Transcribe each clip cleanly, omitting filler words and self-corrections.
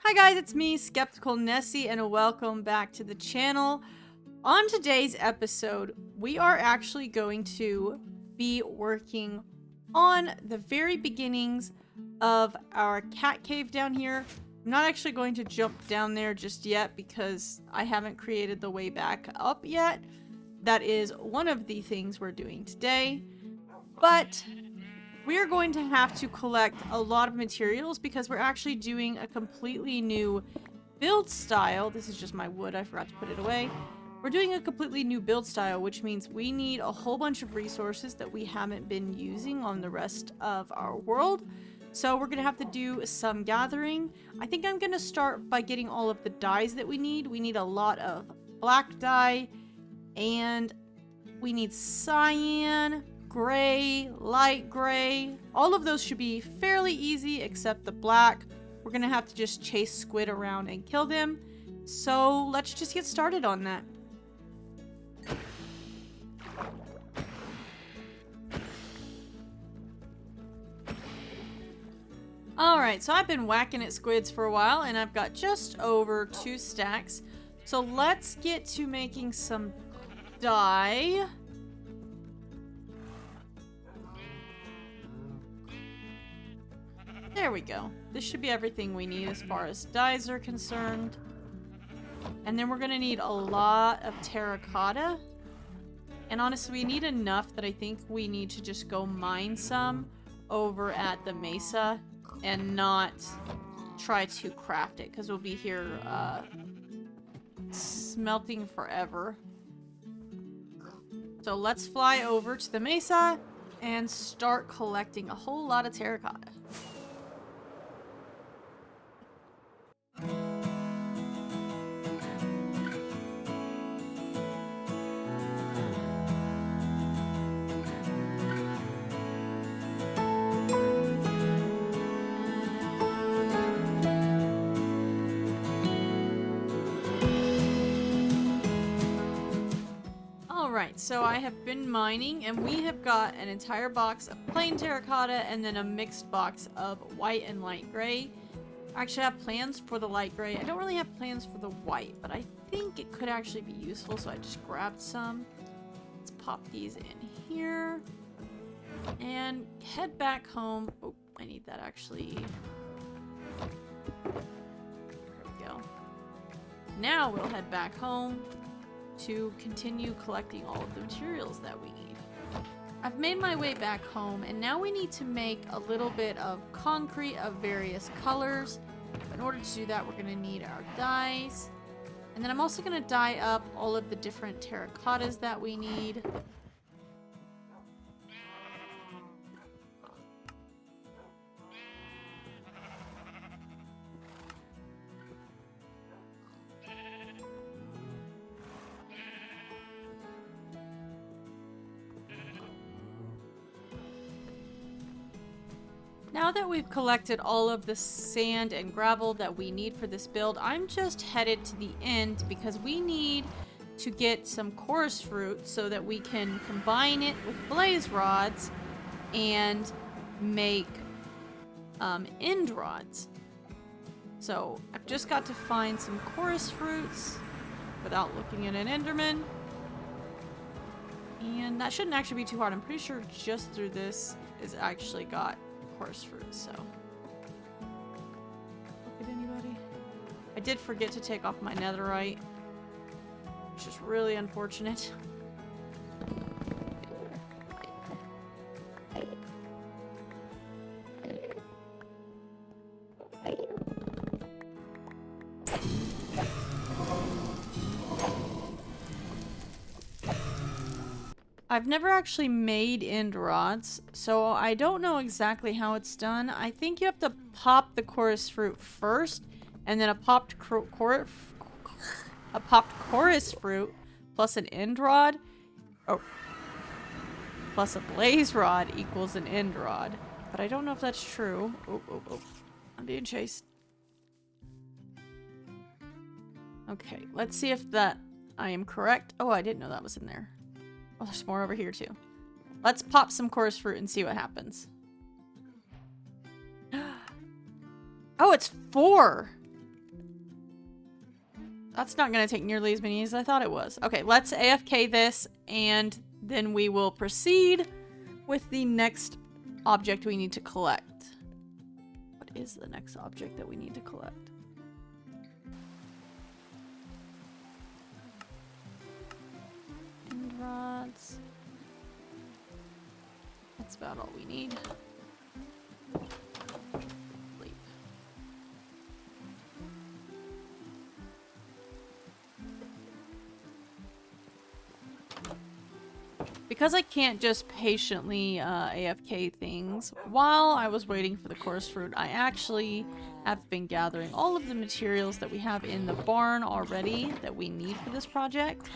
Hi guys, it's me, Skeptical Nessie, and welcome back to the channel. On today's episode, we are actually going to be working on the very beginnings of our cat cave down here. I'm not actually going to jump down there just yet because I haven't created the way back up yet. That is one of the things we're doing today. But we are going to have to collect a lot of materials because we're actually doing a completely new build style. This is just my wood, I forgot to put it away. We're doing a completely new build style, which means we need a whole bunch of resources that we haven't been using on the rest of our world. So we're going to have to do some gathering. I think I'm going to start by getting all of the dyes that we need. We need a lot of black dye, and we need cyan, gray, light gray. All of those should be fairly easy except the black. We're going to have to just chase squid around and kill them. So let's just get started on that. Alright, so I've been whacking at squids for a while, and I've got just over 2 stacks. So let's get to making some dye. There we go. This should be everything we need as far as dyes are concerned. And then we're going to need a lot of terracotta. And honestly, we need enough that I think we need to just go mine some over at the mesa and not try to craft it, because we'll be here smelting forever. So let's fly over to the mesa and start collecting a whole lot of terracotta. Alright, so I have been mining, and we have got an entire box of plain terracotta and then a mixed box of white and light gray. I actually have plans for the light gray. I don't really have plans for the white, but I think it could actually be useful, so I just grabbed some. Let's pop these in here and head back home. Oh, I need that actually. There we go. Now we'll head back home to continue collecting all of the materials that we need. I've made my way back home, and now we need to make a little bit of concrete of various colors. In order to do that, we're going to need our dyes. And then I'm also going to dye up all of the different terracottas that we need. Now that we've collected all of the sand and gravel that we need for this build, I'm just headed to the end because we need to get some chorus fruit so that we can combine it with blaze rods and make end rods. So I've just got to find some chorus fruits without looking at an enderman. And that shouldn't actually be too hard. I'm pretty sure just through this is actually got chorus fruit, so. Look at anybody. I did forget to take off my netherite, which is really unfortunate. I've never actually made end rods, so I don't know exactly how it's done. I think you have to pop the chorus fruit first, and then a popped chorus fruit plus an end rod, plus a blaze rod equals an end rod. But I don't know if that's true. Oh, I'm being chased. Okay, let's see if I am correct. Oh, I didn't know that was in there. Oh, there's more over here too. Let's pop some chorus fruit and see what happens. Oh, it's 4. That's not going to take nearly as many as I thought it was. Okay, let's AFK this, and then we will proceed with the next object we need to collect. What is the next object that we need to collect? End rods. That's about all we need. Sleep. Because I can't just patiently AFK things, while I was waiting for the coarse fruit, I actually have been gathering all of the materials that we have in the barn already that we need for this project.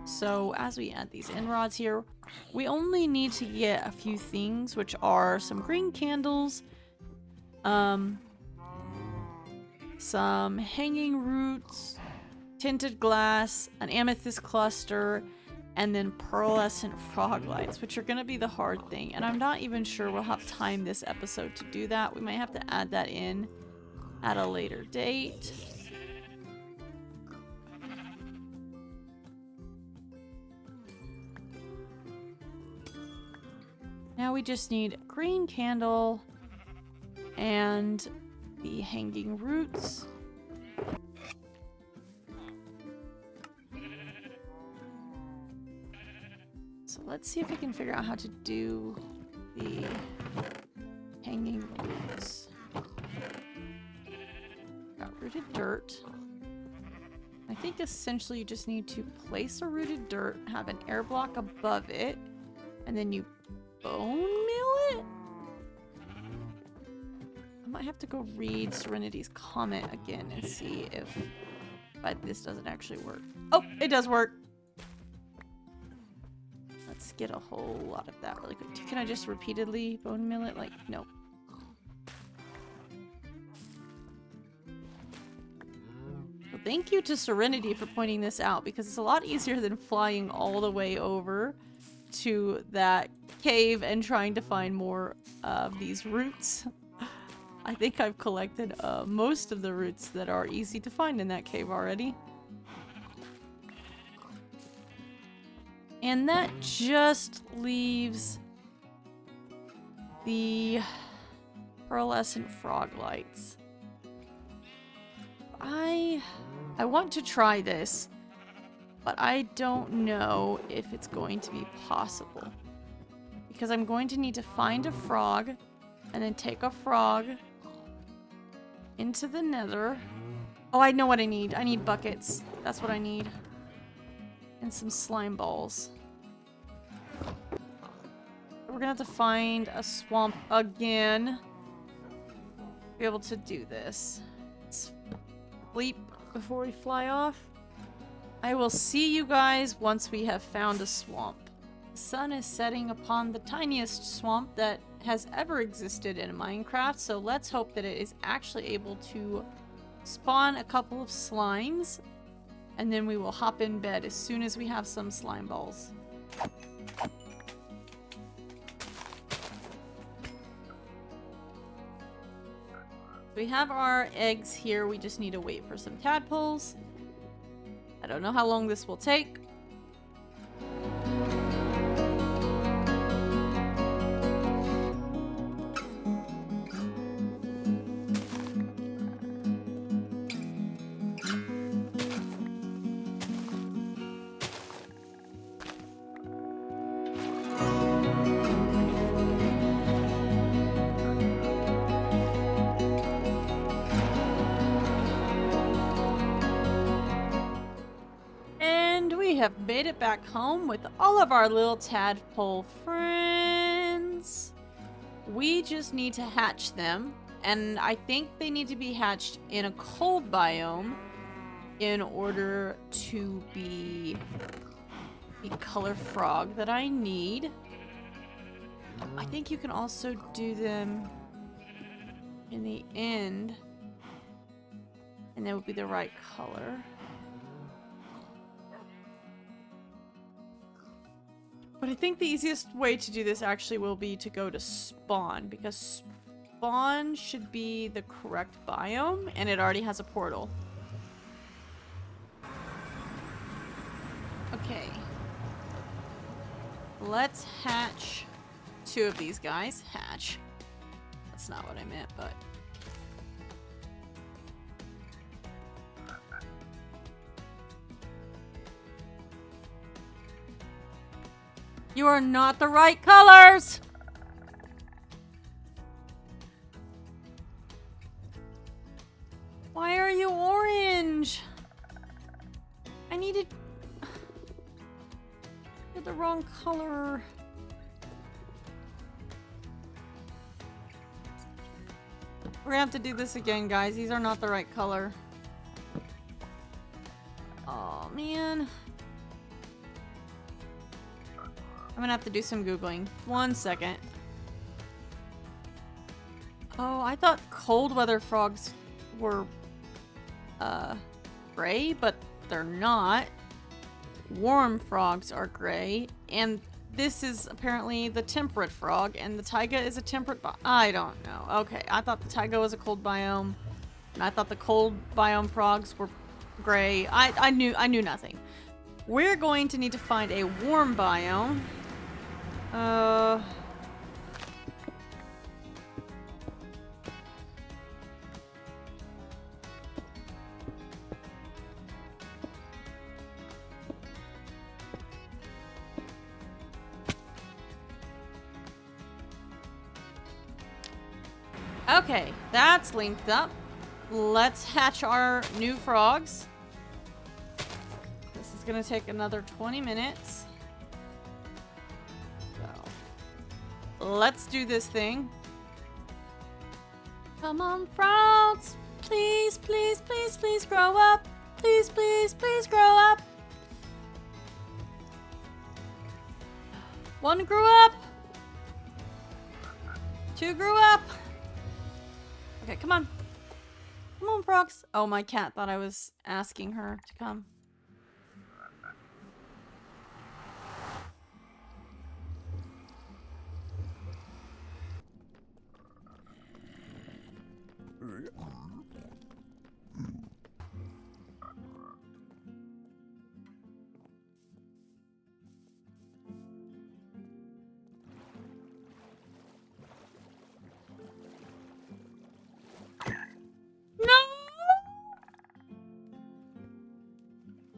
So as we add these end rods here, we only need to get a few things, which are some green candles, some hanging roots, tinted glass, an amethyst cluster, and then pearlescent froglights, which are going to be the hard thing. And I'm not even sure we'll have time this episode to do that. We might have to add that in at a later date. Now we just need a green candle and the hanging roots. So let's see if we can figure out how to do the hanging roots. Got rooted dirt. I think essentially you just need to place a rooted dirt, have an air block above it, and then you bone meal it? I might have to go read Serenity's comment again and see if this doesn't actually work. Oh, it does work. Let's get a whole lot of that really quick. Can I just repeatedly bone meal it? Like, no. Well, thank you to Serenity for pointing this out, because it's a lot easier than flying all the way over to that cave and trying to find more of these roots. I think I've collected most of the roots that are easy to find in that cave already. And that just leaves the pearlescent froglights. I want to try this, but I don't know if it's going to be possible. Because I'm going to need to find a frog and then take a frog into the nether. Oh, I know what I need. I need buckets. That's what I need. And some slime balls. We're gonna have to find a swamp again to be able to do this. Let's sleep before we fly off. I will see you guys once we have found a swamp. The sun is setting upon the tiniest swamp that has ever existed in Minecraft, so let's hope that it is actually able to spawn a couple of slimes, and then we will hop in bed as soon as we have some slime balls. We have our eggs here, we just need to wait for some tadpoles. I don't know how long this will take. Have made it back home with all of our little tadpole friends. We just need to hatch them, and I think they need to be hatched in a cold biome in order to be the color frog that I need. I think you can also do them in the end, and they would be the right color. But I think the easiest way to do this actually will be to go to spawn, because spawn should be the correct biome, and it already has a portal. Okay. Let's hatch 2 of these guys. Hatch. That's not what I meant, but... You are not the right colors! Why are you orange? I needed... You're the wrong color. We're gonna have to do this again, guys. These are not the right color. Oh, man. I'm gonna have to do some Googling. 1 second. Oh, I thought cold weather frogs were, gray, but they're not. Warm frogs are gray, and this is apparently the temperate frog, and the taiga is a temperate I don't know. Okay, I thought the taiga was a cold biome, and I thought the cold biome frogs were gray. I knew nothing. We're going to need to find a warm biome. Okay, that's linked up. Let's hatch our new frogs. This is gonna take another 20 minutes. So, let's do this thing. Come on, frogs. Please, please, please, please grow up. Please, please, please grow up. 1 grew up. 2 grew up. Okay, come on. Come on, frogs. Oh, my cat thought I was asking her to come.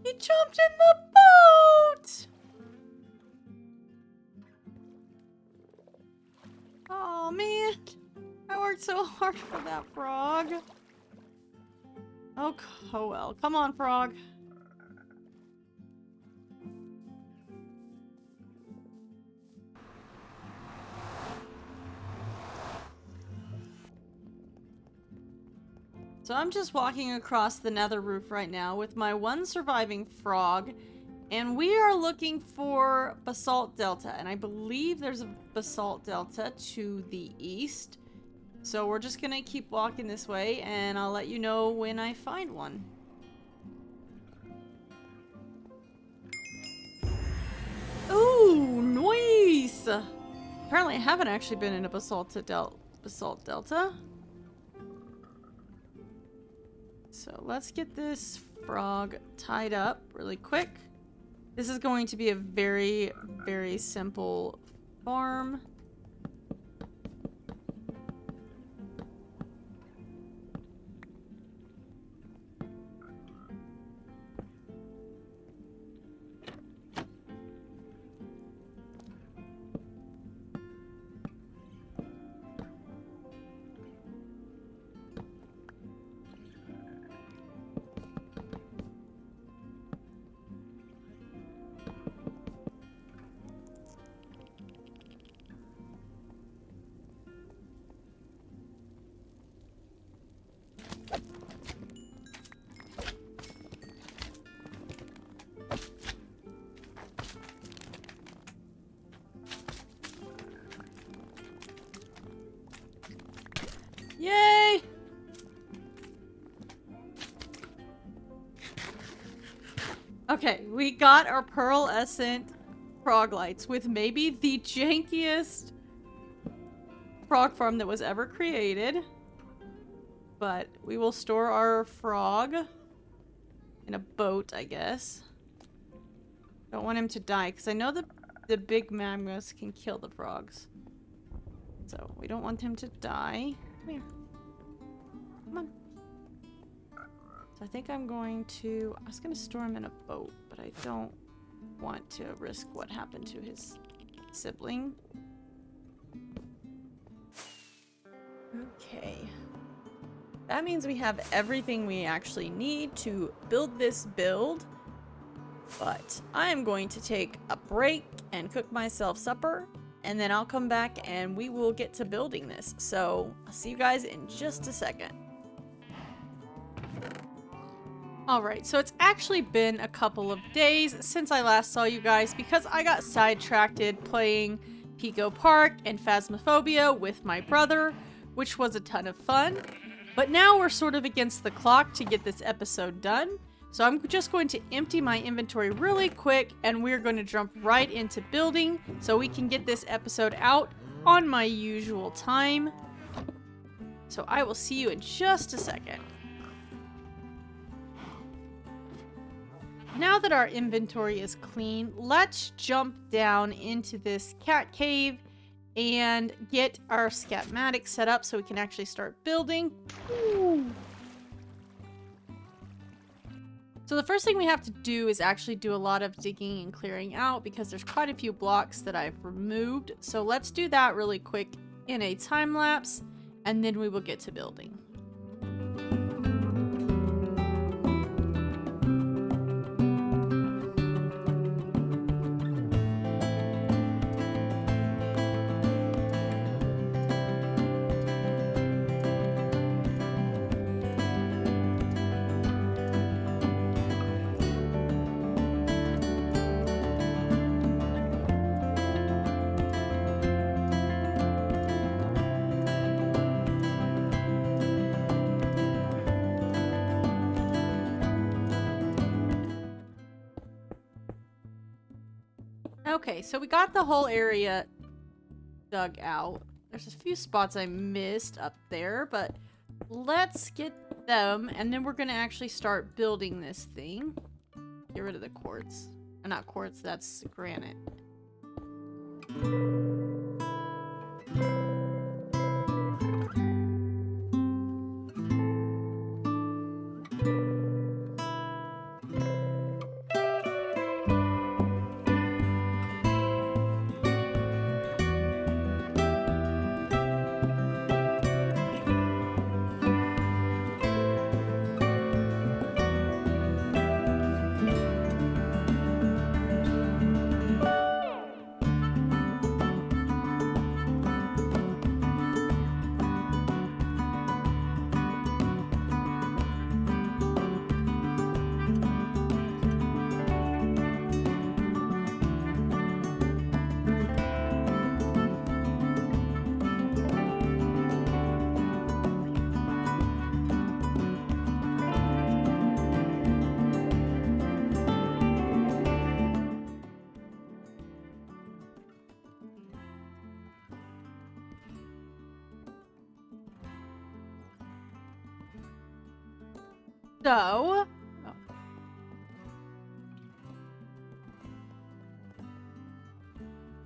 He jumped in the boat! Oh, man. I worked so hard for that frog. Oh well. Come on, frog. So I'm just walking across the nether roof right now with my 1 surviving frog, and we are looking for basalt delta, and I believe there's a basalt delta to the east. So we're just gonna keep walking this way, and I'll let you know when I find one. Ooh, nice! Apparently I haven't actually been in a basalt delta. So let's get this frog tied up really quick. This is going to be a very, very simple farm. Yay! Okay, we got our pearlescent froglights with maybe the jankiest frog farm that was ever created. But we will store our frog in a boat, I guess. Don't want him to die, because I know the big magmas can kill the frogs. So, we don't want him to die. Come here. Come on. So I think I'm going to... I was going to store him in a boat, but I don't want to risk what happened to his sibling. Okay. That means we have everything we actually need to build this build. But I am going to take a break and cook myself supper. And then I'll come back and we will get to building this. So I'll see you guys in just a second. Alright, so it's actually been a couple of days since I last saw you guys because I got sidetracked playing Pico Park and Phasmophobia with my brother, which was a ton of fun. But now we're sort of against the clock to get this episode done. So I'm just going to empty my inventory really quick and we're going to jump right into building so we can get this episode out on my usual time. So I will see you in just a second. Now that our inventory is clean, let's jump down into this cat cave and get our schematic set up so we can actually start building. Ooh. So the first thing we have to do is actually do a lot of digging and clearing out because there's quite a few blocks that I've removed. So let's do that really quick in a time lapse and then we will get to building. Okay, so we got the whole area dug out. There's a few spots I missed up there, but let's get them, and then we're going to actually start building this thing. Get rid of the quartz. Not quartz, that's granite.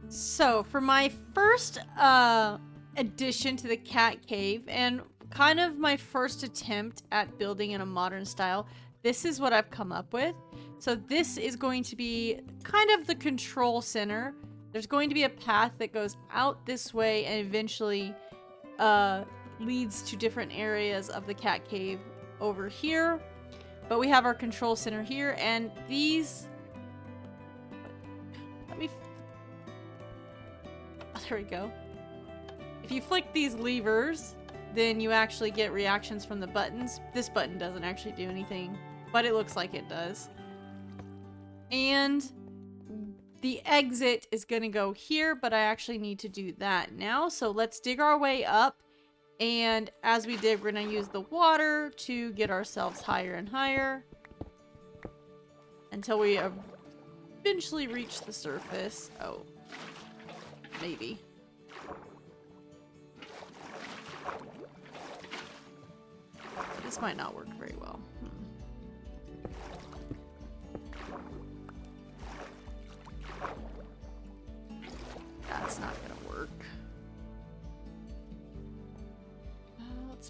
So for my first addition to the cat cave and kind of my first attempt at building in a modern style, this is what I've come up with. So this is going to be kind of the control center. There's going to be a path that goes out this way and eventually leads to different areas of the cat cave over here. But we have our control center here, and these... Oh, there we go. If you flick these levers, then you actually get reactions from the buttons. This button doesn't actually do anything, but it looks like it does. And the exit is going to go here, but I actually need to do that now. So let's dig our way up. And as we dig, we're going to use the water to get ourselves higher and higher until we eventually reach the surface. Oh, maybe. This might not work very well.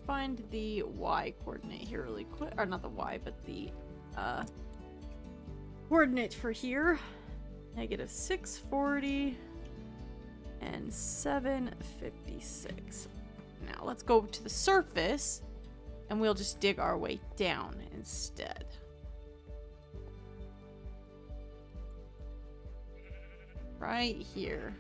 find the Y coordinate here really quick. Or not the Y, but the coordinate for here. Negative 640 and 756. Now let's go to the surface and we'll just dig our way down instead. Right here.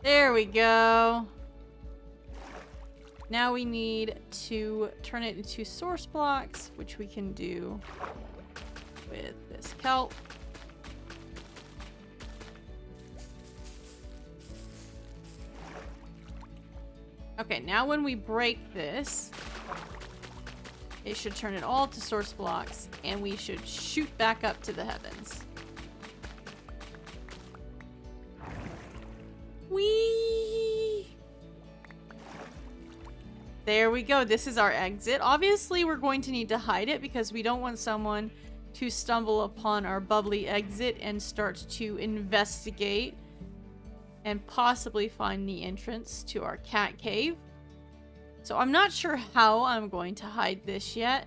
There we go. Now we need to turn it into source blocks, which we can do with this kelp. Okay, now when we break this, it should turn it all to source blocks, and we should shoot back up to the heavens. Whee! There we go. This is our exit. Obviously, we're going to need to hide it because we don't want someone to stumble upon our bubbly exit and start to investigate and possibly find the entrance to our cat cave. So I'm not sure how I'm going to hide this yet.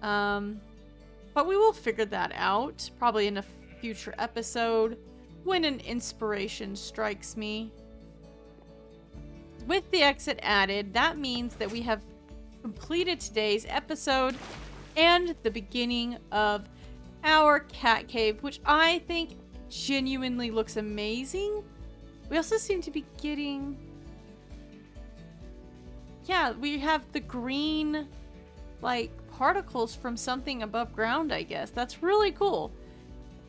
But we will figure that out probably in a future episode when an inspiration strikes me. With the exit added, that means that we have completed today's episode and the beginning of our cat cave, which I think genuinely looks amazing. We also seem to be getting... Yeah, we have the green, like, particles from something above ground, I guess. That's really cool.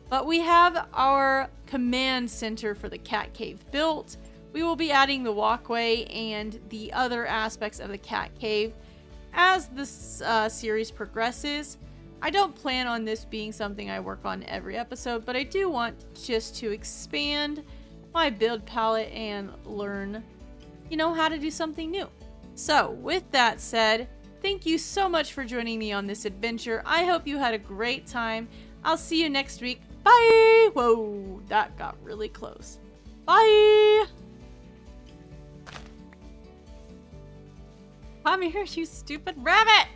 But we have our command center for the cat cave built. We will be adding the walkway and the other aspects of the cat cave as this series progresses. I don't plan on this being something I work on every episode, but I do want just to expand my build palette and learn, you know, how to do something new. So with that said, thank you so much for joining me on this adventure. I hope you had a great time. I'll see you next week. Bye! Whoa, that got really close. Bye! Come here, you stupid rabbit!